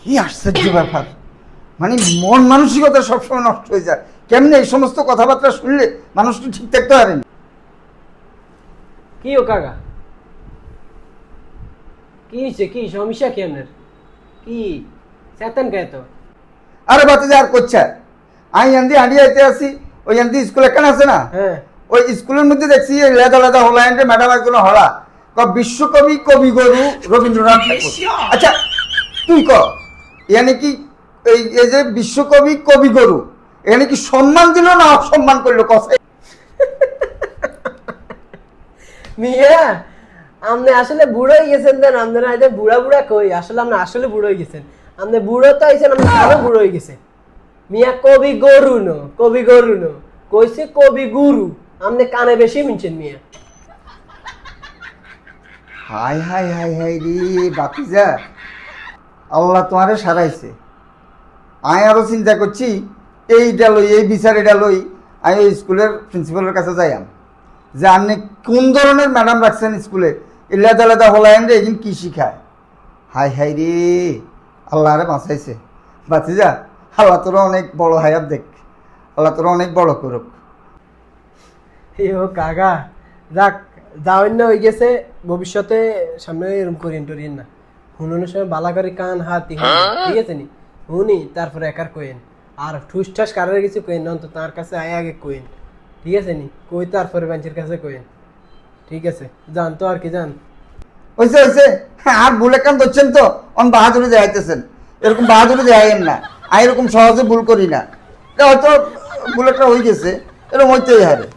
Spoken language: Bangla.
কি আশ্চর্য ব্যাপার, মানে মন মানসিকতা সবসময় নষ্ট হয়ে যায়। কেমনে এই সমস্ত কথাবার্তা শুনলে মানুষ তো ঠিক থাকতে পারেন। কি ও কাকা, কি হয়েছে? কি সমস্যা? কি আপনার? কি চেতেন কে তো? আরে বাতিজা আর করছে, আমি এনদি হাঁড়িয়ে আইতে আসি, ওই এনদি স্কুল এখানে আছে না, হ্যাঁ ওই স্কুলের মধ্যে দেখছি লেদা লেদা হলাইন্ডে ম্যাডাম একজন হলা বিশ্বকবি কবিগুরু রবীন্দ্রনাথ ঠাকুর। আচ্ছা তুই ক, এখানে কি এই এই যে বিশ্বকবি কবিগুরু এখানে কি সম্মান দিল না অসম্মান করলো? কথা মিয়া, আপনি আসলে বুড়ো হয়ে গেছেন। দেন আপনারা হয়তো বুড়া বুড়া কই, আসলে আপনি আসলে বুড়ো হয়ে গেছেন। আপনি বুড়ো তো হয়েছেন, আপনি আরো বুড়ো হয়ে গেছে। মিয়া কবি গরু নো, কবি গরু নো, কইছে কবি গুরু। আপনি কানে বেশি মিনছেন মিয়া। হাই হাই হাই হাই রে বাতিজা, আল্লাহ তোমারে সারাইছে। আমি আরো চিন্তা করছি এইটা লই, এই বিচার এটা লই আমি ওই স্কুলের প্রিন্সিপালের কাছে যাইয়াম যে আপনি কোন ধরনের ম্যাডাম রাখছেন স্কুলে, ইলাদা আলাদা হলাইন রে এদিন কি শিখায়। হাই হাই রে, আল্লাহ রে বাঁচাইছে। বাতিজা আল্লাহ তোরা অনেক বড় হায়াত দেখ, আল্লাহ তোরা অনেক বড় করুক। ও কাকা যাক, যাওয়েন না হয়ে গেছে, ভবিষ্যতে সামনে এরকম করিন টরিন না। হুনুনের সময় বালা করে কান হাত ঠিক আছে নি, হুনি তারপরে একার কইন। আর ঠুস ঠাস কারোর কিছু কইন না, তো তার কাছে আয় আগে কইন, ঠিক আছে নি? কই তারপরে বেঞ্চের কাছে কইন, ঠিক আছে? জান তো আর কি জান। হয়েছে হয়েছে, হ্যাঁ আর ভুলে কান ধরছেন তো, অন বাহাদুরি দেখাইতেছেন। এরকম বাহাদুরি দেখাইন না, আমি এরকম সহজে ভুল করি না। এটা হয়তো ভুল একটা হয়ে গেছে, এরকম হইতেই হারে।